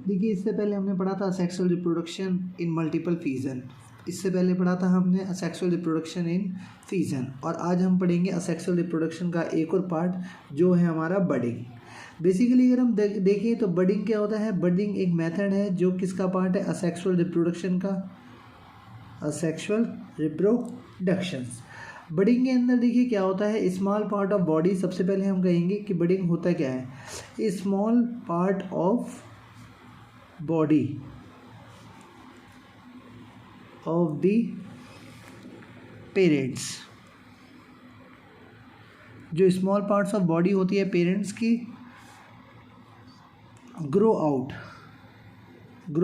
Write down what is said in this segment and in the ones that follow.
देखिए इससे पहले हमने पढ़ा था sexual reproduction in multiple fission, इससे पहले पढ़ा था हमने असेक्सुअल रिप्रोडक्शन इन फीजन, और आज हम पढ़ेंगे असेक्सुअल रिप्रोडक्शन का एक और पार्ट जो है हमारा बडिंग। बेसिकली अगर हम देखें तो बडिंग क्या होता है, बडिंग एक मेथड है जो किसका पार्ट है, असेक्सुअल रिप्रोडक्शन का, असेक्सुअल रिप्रोडक्शन। बडिंग के अंदर देखिए क्या होता है, स्मॉल पार्ट ऑफ बॉडी, सबसे पहले हम कहेंगे कि बडिंग होता क्या है, small part of body of the parents, जो स्मॉल पार्ट्स ऑफ बॉडी होती है पेरेंट्स की, grow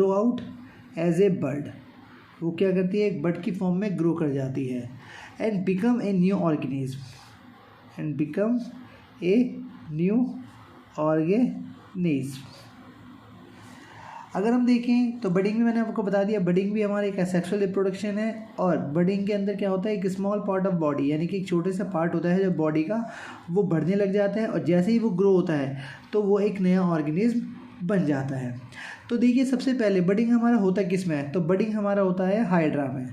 out as a bird, वो क्या करती है, एक बर्ड की फॉर्म में ग्रो कर जाती है, and become a new organism, अगर हम देखें तो बडिंग भी मैंने आपको बता दिया, बडिंग भी हमारा एक सेक्सुअल रिप्रोडक्शन है। और बडिंग के अंदर क्या होता है, एक स्मॉल पार्ट ऑफ बॉडी, यानी कि एक छोटे सा पार्ट होता है जो बॉडी का, वो बढ़ने लग जाता है, और जैसे ही वो ग्रो होता है तो वो एक नया ऑर्गेनिज्म बन जाता है। तो देखिए सबसे पहले बडिंग हमारा होता किस में है, तो बडिंग हमारा होता है हाइड्रा में,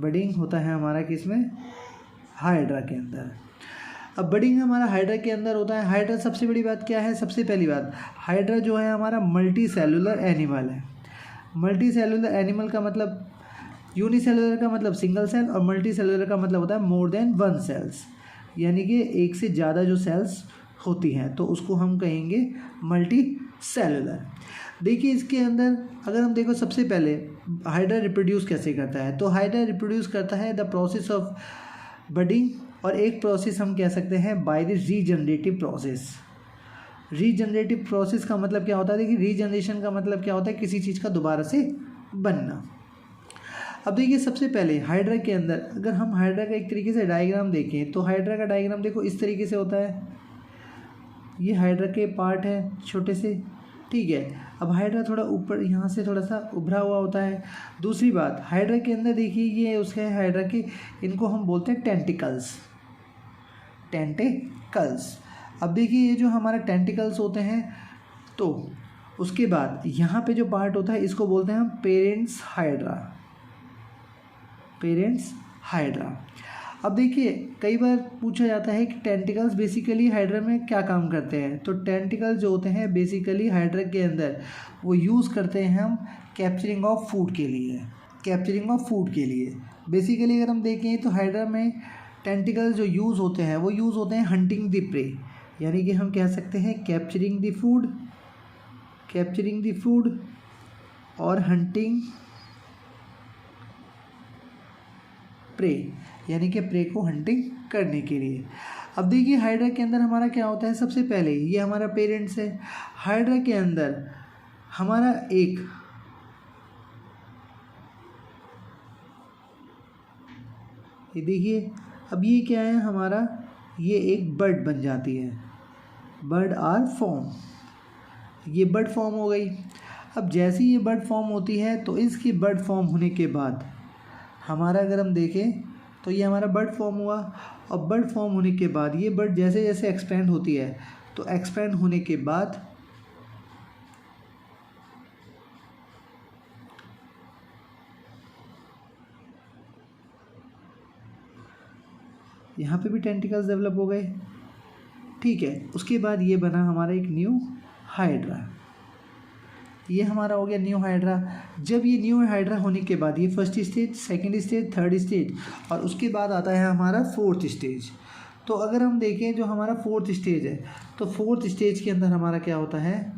बडिंग होता है हमारा किस में, हाइड्रा के अंदर। अब बडिंग हमारा हाइड्रा के अंदर होता है। हाइड्रा सबसे बड़ी बात क्या है, सबसे पहली बात, हाइड्रा जो है हमारा मल्टी सेलुलर एनिमल है। मल्टी सेलुलर एनिमल का मतलब, यूनिसेलुलर का मतलब सिंगल सेल, और मल्टी सेलुलर का मतलब होता है मोर देन वन सेल्स, यानी कि एक से ज़्यादा जो सेल्स होती हैं, तो उसको हम कहेंगे मल्टी सेलुलर। देखिए इसके अंदर अगर हम देखो, सबसे पहले हाइड्रा रिप्रोड्यूस कैसे करता है, तो हाइड्रा रिप्रोड्यूस करता है द प्रोसेस ऑफ बडिंग, और एक प्रोसेस हम कह सकते हैं by the regenerative process. Regenerative process का मतलब क्या होता है, देखिए रीजनरेशन का मतलब क्या होता है, किसी चीज़ का दोबारा से बनना। अब देखिए सबसे पहले हाइड्रा के अंदर अगर हम हाइड्रा का एक तरीके से डायग्राम देखें, तो हाइड्रा का डायग्राम देखो इस तरीके से होता है, ये हाइड्रा के पार्ट है छोटे से, ठीक है। अब हाइड्रा थोड़ा ऊपर यहाँ से थोड़ा सा उभरा हुआ होता है। दूसरी बात, हाइड्रा के अंदर देखिए ये उसके हाइड्रा के, इनको हम बोलते हैं टेंटिकल्स। अब देखिए ये जो हमारा टेंटिकल्स होते हैं, तो उसके बाद यहाँ पे जो पार्ट होता है इसको बोलते हैं हम पेरेंट्स हाइड्रा। अब देखिए कई बार पूछा जाता है कि टेंटिकल्स बेसिकली हाइड्रा में क्या काम करते हैं, तो टेंटिकल्स जो होते हैं बेसिकली हाइड्रा के अंदर वो यूज़ करते हैं हम कैप्चरिंग ऑफ फूड के लिए। बेसिकली अगर हम देखें तो हाइड्रा में टेंटिकल्स जो यूज़ होते हैं वो यूज़ होते हैं हंटिंग द प्रे, यानी कि हम कह सकते हैं कैप्चरिंग द फूड और हंटिंग प्रे, यानी कि प्रे को हंटिंग करने के लिए। अब देखिए हाइड्रा के अंदर हमारा क्या होता है, सबसे पहले ये हमारा पेरेंट्स है। हाइड्रा के अंदर हमारा एक ये देखिए, अब ये क्या है हमारा, ये एक बर्ड बन जाती है, बर्ड आर फॉर्म, ये बर्ड फॉर्म हो गई। अब जैसे ही ये बर्ड फॉर्म होती है तो इसकी बर्ड फॉर्म होने के बाद हमारा अगर हम देखें तो ये हमारा बर्ड फॉर्म हुआ, और बर्ड फॉर्म होने के बाद ये बर्ड जैसे जैसे एक्सपेंड होती है, तो एक्सपेंड होने के बाद यहाँ पे भी टेंटिकल्स डेवलप हो गए, ठीक है। उसके बाद ये बना हमारा एक न्यू हाइड्रा, ये हमारा हो गया न्यू हाइड्रा। जब ये न्यू हाइड्रा होने के बाद ये first stage, second stage, third stage, और उसके बाद आता है हमारा फोर्थ स्टेज। तो अगर हम देखें जो हमारा फोर्थ स्टेज है, तो फोर्थ स्टेज के अंदर हमारा क्या होता है,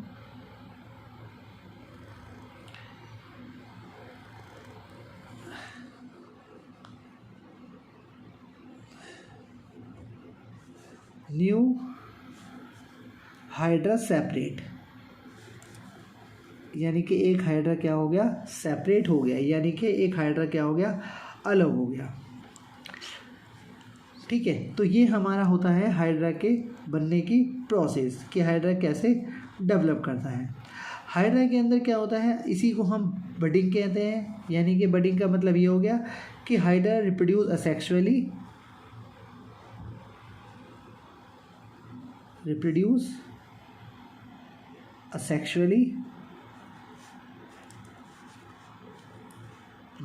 न्यू हाइड्रा सेपरेट, यानी कि एक हाइड्रा क्या हो गया, सेपरेट हो गया, यानी कि एक हाइड्रा क्या हो गया, अलग हो गया, ठीक है। तो ये हमारा होता है हाइड्रा के बनने की प्रोसेस, कि हाइड्रा कैसे डेवलप करता है। हाइड्रा के अंदर क्या होता है, इसी को हम बडिंग कहते हैं, यानी कि बडिंग का मतलब ये हो गया कि hydra reproduce asexually, asexually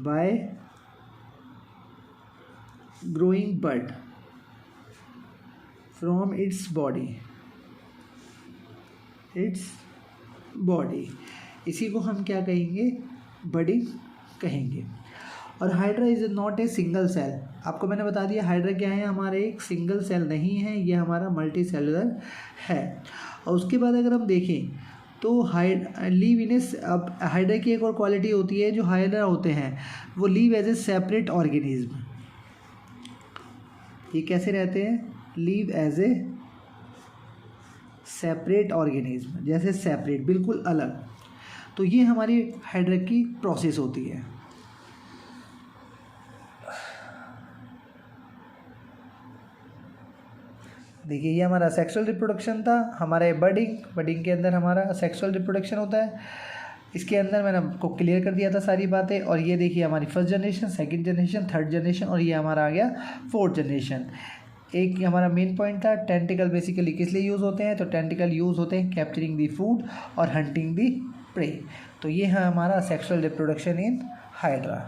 by growing bud from its body, इसी को हम क्या कहेंगे, बडिंग कहेंगे। और hydra is not a single cell, आपको मैंने बता दिया हाइड्रा क्या है, हमारे एक सिंगल सेल नहीं है, ये हमारा मल्टी सेलुलर है। और उसके बाद अगर हम देखें तो लीव इन अब हाइड्रा की एक और क्वालिटी होती है, जो हाइड्रा होते हैं वो live as a separate organism. ये कैसे रहते हैं, live as a separate organism, जैसे सेपरेट बिल्कुल अलग। तो ये हमारी हाइड्रा की प्रोसेस होती है। देखिए ये हमारा सेक्सुअल रिप्रोडक्शन था, हमारे बडिंग के अंदर हमारा सेक्सुअल रिप्रोडक्शन होता है। इसके अंदर मैंने आपको क्लियर कर दिया था सारी बातें। और ये देखिए हमारी first generation, second generation, third generation, और ये हमारा आ गया फोर्थ जनरेशन। एक हमारा मेन पॉइंट था, टेंटिकल बेसिकली किस लिए यूज़ होते हैं, तो टेंटिकल यूज़ होते हैं कैप्चरिंग दी फूड और हंटिंग दी प्रे। तो ये है हमारा सेक्सुअल रिप्रोडक्शन इन हाइड्रा।